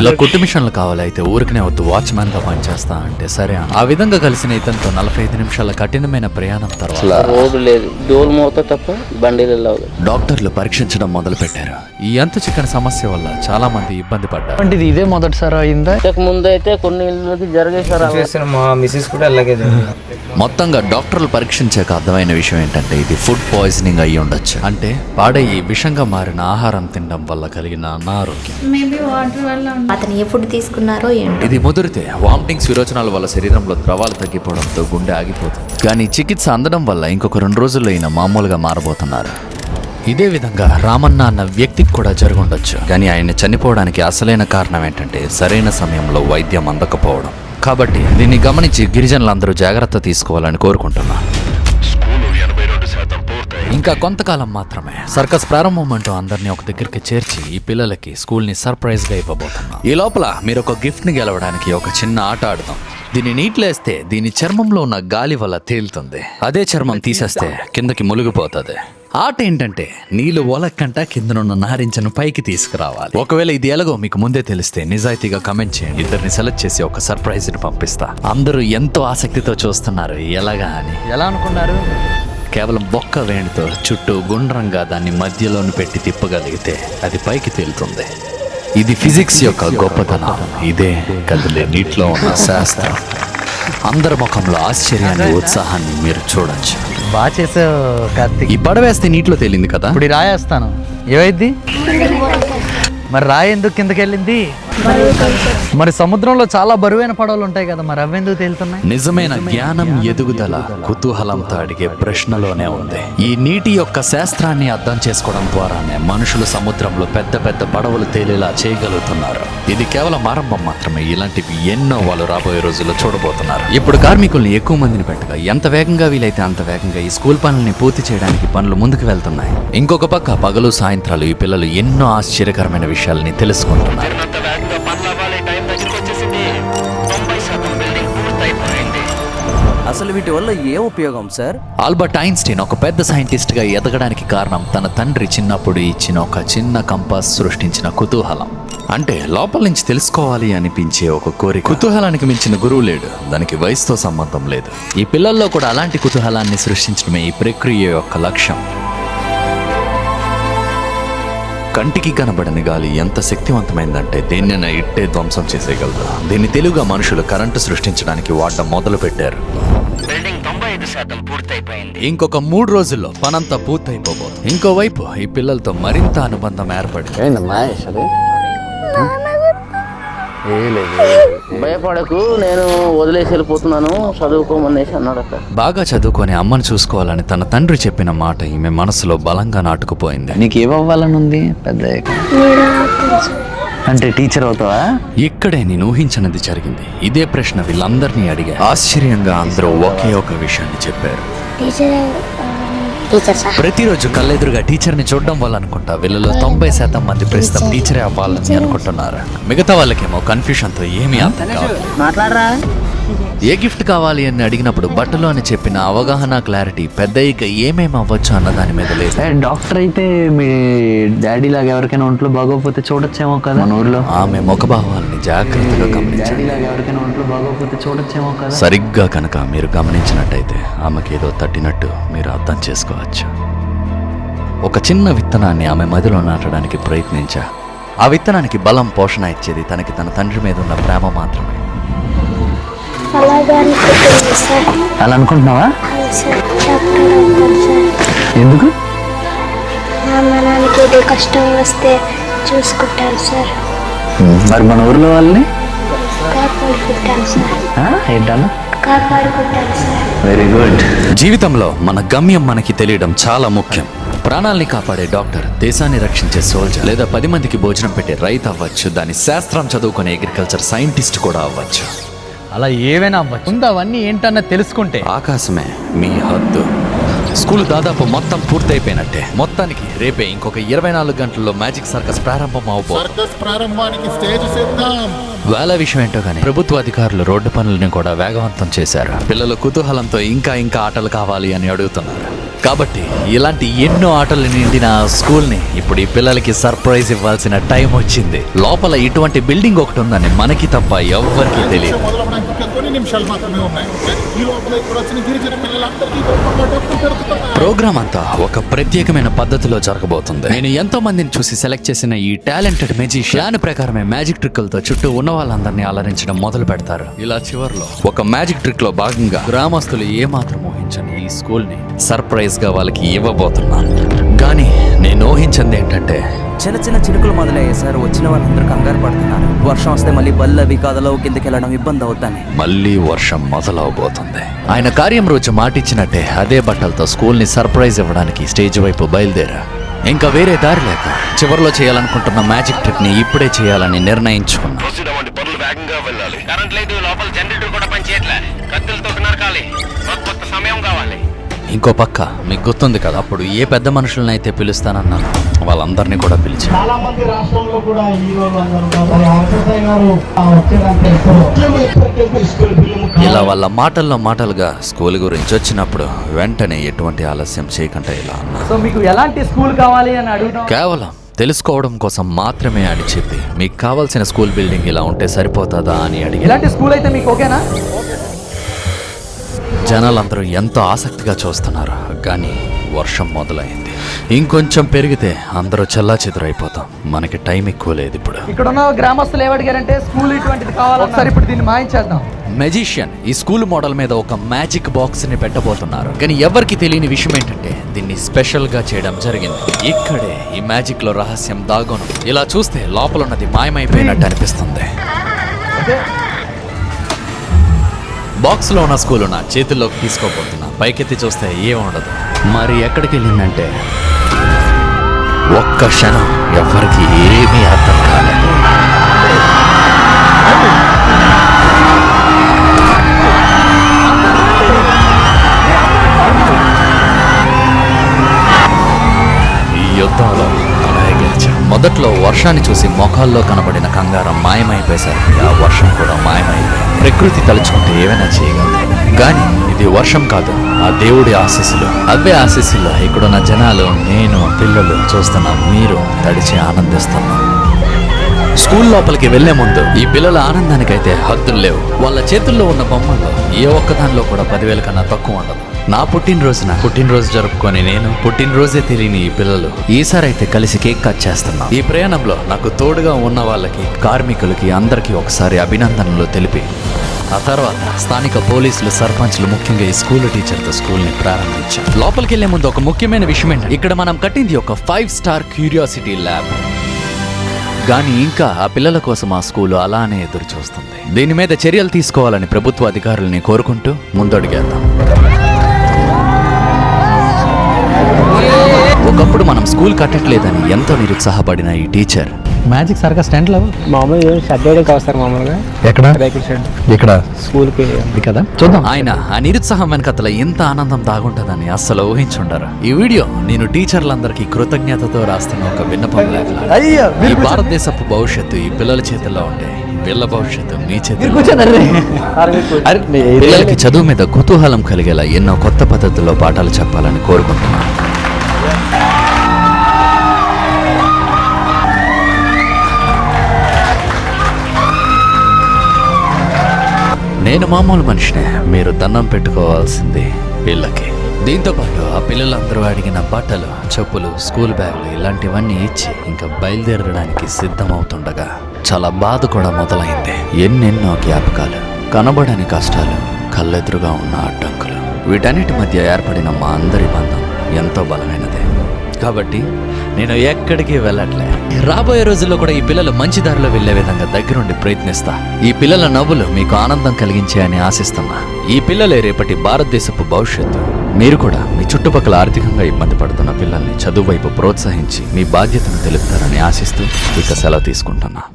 ఇలా కుట్టు మిషన్లు కావాలి, అయితే ఊరికనే వద్దు, వాచ్మ్యాన్ గా పనిచేస్తా అంటే సరే. ఆ విధంగా కలిసిన ఇతనితో 45 నిమిషాల కఠినమైన ప్రయాణం తర్వాత రోడ్డు లేదు, డోల్ మోత తప్ప బండిలు లేవు. డాక్టర్లు పరీక్షించడం మొదలు పెట్టారు. ఈ అంతు చిక్కని సమస్య వల్ల చాలా మంది ఇబ్బంది పడ్డారు. అంటే ఇది ఇదే మొదటిసారి అయిందా? ఇంతకు ముందు అయితే కొన్ని ఇళ్ళకి జరిగేసారు. మా మిసెస్ కూడా అలాగే మొత్తంగా డాక్టర్లు పరీక్షించాక అర్థమైన విషయం ఏంటంటే ఇది ఫుడ్ పాయిజనింగ్ అయ్యి ఉండొచ్చు. అంటే పాడయ్యి విషంగా మారిన ఆహారం తినడం వల్ల కలిగిన అనారోగ్యం. అతను ఏ ఫుడ్ తీసుకున్నారో ఏంటో. ఇది ముదిరితే వామిటింగ్స్, విరోచనాల వల్ల శరీరంలో ద్రవాలు తగ్గిపోవడంతో గుండె ఆగిపోతుంది. కానీ చికిత్స అందడం వల్ల ఇంకొక 2 రోజుల్లో ఈయన మామూలుగా మారబోతున్నారు. ఇదే విధంగా రామన్న అన్న వ్యక్తికి కూడా జరుగుండొచ్చు. కానీ ఆయన చనిపోవడానికి అసలైన కారణం ఏంటంటే సరైన సమయంలో వైద్యం అందకపోవడం. కాబట్టి దీన్ని గమనించి గిరిజనులందరూ జాగ్రత్త తీసుకోవాలని కోరుకుంటున్నాను. ఇంకా కొంతకాలం మాత్రమే. సర్కస్ ప్రారంభం అంటూ అందరినీ ఒక దగ్గరికి చేర్చి ఈ పిల్లలకి స్కూల్ ని సర్ప్రైజ్ గా ఇవ్వబోతున్నాం. ఈ లోపల మీరు ఒక గిఫ్ట్ ని గెలవడానికి ఒక చిన్న ఆట ఆడదాం. దీన్ని నీటిలో వేస్తే దీని చర్మంలో ఉన్న గాలి వల్ల తేలుతుంది. అదే చర్మం తీసేస్తే కిందకి మునిగిపోతుంది. ఆట ఏంటంటే నీళ్లు ఒలక్కంట కిందనున్న నారింజను పైకి తీసుకురావాలి. ఒకవేళ ఇది ఎలాగో మీకు ముందే తెలిస్తే నిజాయితీగా కమెంట్ చేయండి. ఇద్దరిని సెలెక్ట్ చేసి ఒక సర్ప్రైజ్ ని పంపిస్తా. అందరూ ఎంతో ఆసక్తితో చూస్తున్నారు ఎలాగా అని. ఎలా అనుకున్నారు? కేవలం బొక్క వేణితో చుట్టూ గుండ్రంగా దాన్ని మధ్యలోని పెట్టి తిప్పగలిగితే అది పైకి తేలుతుంది. ఇది ఫిజిక్స్ యొక్క గొప్పతనం. ఇదే కదిలే నీటిలో ఉన్న శాస్త్రం. అందరి ముఖంలో ఆశ్చర్యాన్ని, ఉత్సాహాన్ని మీరు చూడొచ్చు. బాగా చేసావు కార్తీక్. ఈ పడవేస్తే నీటిలో తేలింది కదా. ఇప్పుడు రాయేస్తాను, ఏమైంది? మరి రాయి ఎందుకు కిందకి వెళ్ళింది? మరి సముద్రంలో చాలా బరువైన పడవలు ఉంటాయి కదా, మరి అవెందుకు తేలుతున్నాయి? నిజమైన జ్ఞానం, ఎదుగుదల కుతూహలంతో అడిగే ప్రశ్నలోనే ఉంది. ఈ నీటి యొక్క శాస్త్రాన్ని అర్థం చేసుకోవడం ద్వారానే మనుషులు సముద్రంలో పెద్ద పెద్ద పడవలు తేలేలా చేయగలుగుతున్నారు. ఇది కేవలం ఆరంభం మాత్రమే. ఇలాంటివి ఎన్నో వాళ్ళు రాబోయే రోజుల్లో చూడబోతున్నారు. ఇప్పుడు కార్మికుల్ని ఎక్కువ మందిని పెట్టగా ఎంత వేగంగా వీలైతే అంత వేగంగా ఈ స్కూల్ పనుల్ని పూర్తి చేయడానికి పనులు ముందుకు వెళ్తున్నాయి. ఇంకొక పక్క పగలు సాయంత్రాలు ఈ పిల్లలు ఎన్నో ఆశ్చర్యకరమైన విషయాలని తెలుసుకుంటున్నారు. అసలు వీటి వల్ల ఏ ఉపయోగం సార్? ఆల్బర్ట్ ఐన్స్టీన్ ఒక పెద్ద సైంటిస్ట్ గా ఎదగడానికి కారణం తన తండ్రి చిన్నప్పుడు ఇచ్చిన ఒక చిన్న కంపాస్ సృష్టించిన కుతూహలం. అంటే లోపల నుంచి తెలుసుకోవాలి అనిపించే ఒక కోరిక. కుతూహలానికి మించిన గురువు లేడు, దానికి వయసుతో సంబంధం లేదు. ఈ పిల్లల్లో కూడా అలాంటి కుతూహలాన్ని సృష్టించడమే ఈ ప్రక్రియ యొక్క లక్ష్యం. కంటికి కనబడని గాలి ఎంత శక్తివంతమైందంటే దేన్నైనా ఇట్టే ధ్వంసం చేసేయగలదు. దీన్ని తెలుగుగా మనుషులు కరెంటు సృష్టించడానికి వాడడం మొదలు పెట్టారు. బిల్డింగ్ 95% పూర్తయిపోయింది. ఇంకొక 3 రోజుల్లో పనంతా పూర్తయిపోబోతుంది. ఇంకోవైపు ఈ పిల్లలతో మరింత అనుబంధం ఏర్పడింది. భయపడకు, నేను వదిలేసి వెళ్ళిపోతున్నాను, చదువుకోమనేసి అన్నాడు అక్కడ. బాగా చదువుకొని అమ్మను చూసుకోవాలని తన తండ్రి చెప్పిన మాట ఈమె మనసులో బలంగా నాటుకుపోయింది. నీకు ఏమవ్వాలని ఉంది పెద్ద? అంటే టీచర్ అవుతావా? ఇక్కడే నేను ఊహించినది జరిగింది. ఇదే ప్రశ్న వీళ్ళందరినీ అడిగా. ఆశ్చర్యంగా అందరూ ఒకే ఒక విషయాన్ని చెప్పారు. ప్రతిరోజు కళ్ళెదురుగా టీచర్ని చూడడం వల్ల అనుకుంటా వీళ్ళలో 90% మంది ప్రస్తుతం టీచరే అవ్వాలని అనుకుంటున్నారు. మిగతా వాళ్ళకేమో కన్ఫ్యూషన్తో ఏమీ అర్థం కాదు. మాట్లాడరా? ఏ గిఫ్ట్ కావాలి అని అడిగినప్పుడు బట్టలు అని చెప్పిన అవగాహన, క్లారిటీ పెద్దయ్యక ఏమేమి అవ్వచ్చు అన్న దాని మీద లేదు. డాక్టర్ అయితే మీ డాడీ లాగా ఎవరికైనా ఒంట్లో బాగోకపోతే చూడొచ్చేమో కదా మన ఊర్లో. ఆమె ముఖభావాల్ని జాగ్రత్తగా గమనించాలి. ఎవరికైనా ఒంట్లో బాగోకపోతే చూడొచ్చేమో కదా. సరిగ్గా కనుక మీరు గమనించినట్టయితే ఆమెకి ఏదో తట్టినట్టు మీరు అర్థం చేసుకోవచ్చు. ఒక చిన్న విత్తనాన్ని ఆమె మదిలో నాటడానికి ప్రయత్నించా. ఆ విత్తనానికి బలం, పోషణ ఇచ్చేది తనకి తన తండ్రి మీద ఉన్న ప్రేమ మాత్రమే. అలా అనుకుంటున్నావా? ఎందుకు? కష్టం వస్తే చూసుకుంటాను సార్. మరి మన ఊర్లో వాళ్ళని కాపాడుకుంటాను సార్. ఏంటన్నా? కాపాడుకుంటాను సార్. Very good. జీవితంలో మన గమ్యం మనకి తెలియడం చాలా ముఖ్యం. ప్రాణాల్ని కాపాడే డాక్టర్, దేశాన్ని రక్షించే సోల్జర్, లేదా 10 మందికి భోజనం పెట్టే రైతు అవ్వచ్చు. దాని శాస్త్రం చదువుకునే అగ్రికల్చర్ సైంటిస్ట్ కూడా అవ్వచ్చు. అలా ఏవైనా అవ్వచ్చు. ముందు అవన్నీ ఏంటన్నా తెలుసుకుంటే ఆకాశమే మీ హద్దు. స్కూల్ దాదాపు మొత్తం పూర్తయిపోయినట్టే. మొత్తానికి రేపే ఇంకొక 24 గంటల్లో మ్యాజిక్ సర్కస్ ప్రారంభం అవబోతుంది. సర్కస్ ప్రారంభానికి స్టేజ్ సిద్ధం. వేళ విషయం ఏంటో కానీ ప్రభుత్వ అధికారులు రోడ్డు పనులను కూడా వేగవంతం చేశారు. పిల్లల కుతూహలంతో ఇంకా ఆటలు కావాలి అని అడుగుతున్నారు. కాబట్టి ఇలాంటి ఎన్నో ఆటలు నిండిన స్కూల్ ని ఇప్పుడు ఈ పిల్లలకి సర్ప్రైజ్ ఇవ్వాల్సిన టైం వచ్చింది. లోపల ఇటువంటి బిల్డింగ్ ఒకటి ఉందని మనకి తప్ప ఎవ్వరికీ తెలియదు. మొదలవడానికి ఇంకా కొన్ని నిమిషాలు మాత్రమే ఉన్నాయి. ఈ లోపల ఇప్పుడు వచ్చిన గిరిజన పిల్లలందరికీ డబ్బులు పెరుగుతున్నాయి. ప్రోగ్రామ్ అంతా ఒక ప్రత్యేకమైన పద్ధతిలో జరగబోతుంది. నేను ఎంతో మందిని చూసి సెలెక్ట్ చేసిన ఈ టాలెంటెడ్ మెజిషియన్ ప్రకారమే మ్యాజిక్ ట్రిక్కులతో చుట్టూ ఉన్న వాళ్ళందరినీ అలరించడం మొదలు పెడతారు. ఇలా చివర్లో ఒక మ్యాజిక్ ట్రిక్ లో భాగంగా గ్రామస్తులు ఏమాత్రం ఊహించని ఈ స్కూల్ ని సర్ప్రైజ్ గా వాళ్ళకి ఇవ్వబోతున్నాను. కానీ నేను ఊహించింది ఏంటంటే చిన్న చిన్న చినుకులు మొదలయ్యాయి సార్. వచ్చిన వాళ్ళందరూ కంగారు పడుతున్నారు. వర్షం వస్తే మళ్ళీ బల్లవి కథలో కిందకి వెళ్ళడం ఇబ్బంది అవుతాయి. మళ్ళీ వర్షం మొదలవబోతుంది. ఆయన కార్యం రోజు మాటిచ్చినట్టే అదే బట్టలతో స్కూల్ ని సర్ప్రైజ్ ఇవ్వడానికి స్టేజ్ వైపు బయలుదేరా. ఇంకా వేరే దారి లేక చివరిలో చేయాలనుకుంటున్న మ్యాజిక్ ట్రిక్ ని ఇప్పుడే చేయాలని నిర్ణయించుకున్నా. పనులు వేగంగా వెళ్ళాలి. కరెంట్ లేదు, లోపల జనరేటర్ కూడా పనిచేయట్లే. కత్తులతో నరకాలి. కొత్త సమయం కావాలి. ఇంకో పక్క మీకు గుర్తుంది కదా, అప్పుడు ఏ పెద్ద మనుషులను అయితే పిలుస్తానన్నాను వాళ్ళందరినీ కూడా పిలిచాను. చాలా మంది రాష్ట్రంలో కూడా ఇలా వాళ్ళ మాటల్లో మాటలుగా స్కూల్ గురించి వచ్చినప్పుడు వెంటనే ఎటువంటి ఆలస్యం చేయకుండా ఇలా అన్నా. సో మీకు ఎలాంటి స్కూల్ కావాలి అని అడుగుతాం. కేవలం తెలుసుకోవడం కోసం మాత్రమే అని చెప్పి మీకు కావాల్సిన స్కూల్ బిల్డింగ్ ఇలా ఉంటే సరిపోతుందా అని అడిగి, ఇలాంటి స్కూల్ అయితే మీకు ఓకేనా? జనాలందరూ ఎంతో ఆసక్తిగా చూస్తున్నారు. కానీ వర్షం మొదలైంది. ఇంకొంచెం పెరిగితే అందరూ చెల్లాచెదురైపోతాం. మనకి టైం ఎక్కువ లేదు. ఇప్పుడు ఇక్కడ ఉన్న గ్రామస్తులు ఏమడిగారంటే స్కూల్ ఇటువంటిది కావాలి. ఒకసారి ఇప్పుడు దీన్ని మాయించేద్దాం. మెజిషియన్ ఈ స్కూల్ మోడల్ మీద ఒక మ్యాజిక్ బాక్స్ ని పెట్టబోతున్నారు. కానీ ఎవరికి తెలియని విషయం ఏంటంటే దీన్ని స్పెషల్ గా చేయడం జరిగింది. ఇక్కడే ఈ మ్యాజిక్ లో రహస్యం దాగోను. ఇలా చూస్తే లోపల ఉన్నది మాయమైపోయినట్టు అనిపిస్తుంది. బాక్స్ లో ఉన్న స్కూల్ నా చేతుల్లోకి తీసుకోబోతున్నా. పైకెత్తి చూస్తే ఏముండదు. మరి ఎక్కడికి వెళ్ళిందంటే ఒక్క క్షణం ఎవరికి ఏమీ అర్థం కాలేదు. ఈ యుద్ధంలో మనమే గెలిచాం. మొదట్లో వర్షాన్ని చూసి మొఖాల్లో కనబడిన కంగారం మాయమైపోయేసరికి ఆ వర్షం కూడా మాయమైపోయింది. ప్రకృతి తలుచుకుంటే ఏమైనా చేయగలదు. కానీ ఇది వర్షం కాదు, ఆ దేవుడి ఆశీస్సులు. అవే ఆశీస్సుల్లో ఇక్కడున్న జనాలు, నేను, పిల్లలు చూస్తున్నాం. మీరు తడిచి ఆనందిస్తున్నాం. స్కూల్ లోపలికి వెళ్లే ముందు ఈ పిల్లల ఆనందానికైతే హద్దులు లేవు. వాళ్ళ చేతుల్లో ఉన్న బొమ్మల్లో ఏ ఒక్కదానిలో కూడా 10,000 కన్నా తక్కువ ఉండదు. నా పుట్టినరోజు జరుపుకొని నేను పుట్టినరోజే తెలియని ఈ పిల్లలు ఈసారి అయితే కలిసి కేక్ కట్ చేస్తున్నాం. ఈ ప్రయాణంలో నాకు తోడుగా ఉన్న వాళ్ళకి, కార్మికులకి అందరికీ ఒకసారి అభినందనలు తెలిపి ఆ తర్వాత స్థానిక పోలీసులు, సర్పంచ్లు, ముఖ్యంగా ఈ స్కూల్ టీచర్తో స్కూల్ ని ప్రారంభించాం. లోపలికి వెళ్లే ముందు ఒక ముఖ్యమైన విషయం ఏంటంటే ఇక్కడ మనం కట్టింది ఒక 5 స్టార్ క్యూరియాసిటీ ల్యాబ్. కానీ ఇంకా ఆ పిల్లల కోసం ఆ స్కూలు అలానే ఎదురు చూస్తుంది. దీని మీద చర్యలు తీసుకోవాలని ప్రభుత్వ అధికారుల్ని కోరుకుంటూ ముందడుగేద్దాం. ఒకప్పుడు మనం స్కూల్ కట్టట్లేదని ఎంతో నిరుత్సాహపడిన ఈ టీచర్ మ్యాజిక్ సరిగా స్టాండ్ లేవు. మామూలుగా షెడ్ వేయడానికి వస్తారు. మామూలుగా ఎక్కడ? రేకుల షెడ్. ఇక్కడ స్కూల్కి కదా. చూద్దాం. ఆయన ఆ నిరుత్సాహం వెనకతల ఎంత ఆనందం దాగుంటుందని అస్సలు ఊహించుండరు. ఈ వీడియో నేను టీచర్లందరికీ కృతజ్ఞతతో రాస్తున్న ఒక విన్నపం లేఖ. ఈ భారతదేశపు భవిష్యత్తు ఈ పిల్లల చేతుల్లో ఉండే. పిల్ల భవిష్యత్తు మీ చేతుల్లో. పిల్లలకి చదువు మీద కుతూహలం కలిగేలా ఎన్నో కొత్త పద్ధతుల్లో పాఠాలు చెప్పాలని కోరుకుంటున్నాను. నేను మామూలు మనిషినే. మీరు దండం పెట్టుకోవాల్సింది వీళ్ళకి. దీంతో పాటు ఆ పిల్లలందరూ అడిగిన బట్టలు, చెప్పులు, స్కూల్ బ్యాగులు ఇలాంటివన్నీ ఇచ్చి ఇంకా బయలుదేరడానికి సిద్ధమవుతుండగా చాలా బాధ కూడా మొదలైంది. ఎన్నెన్నో జ్ఞాపకాలు, కనబడని కష్టాలు, కళ్ళెదురుగా ఉన్న అడ్డంకులు, వీటన్నిటి మధ్య ఏర్పడిన మా అందరి బంధం ఎంతో బలమైనదే. కాబట్టి నేను ఎక్కడికి వెళ్ళట్లే. రాబోయే రోజుల్లో కూడా ఈ పిల్లలు మంచి దారిలో వెళ్లే విధంగా దగ్గరుండి ప్రయత్నిస్తా. ఈ పిల్లల నవ్వులు మీకు ఆనందం కలిగించాయని ఆశిస్తున్నా. ఈ పిల్లలే రేపటి భారతదేశపు భవిష్యత్తు. మీరు కూడా మీ చుట్టుపక్కల ఆర్థికంగా ఇబ్బంది పడుతున్న పిల్లల్ని చదువు వైపు ప్రోత్సహించి మీ బాధ్యతను తెలుపుతారని ఆశిస్తూ ఇక సెలవు తీసుకుంటున్నా.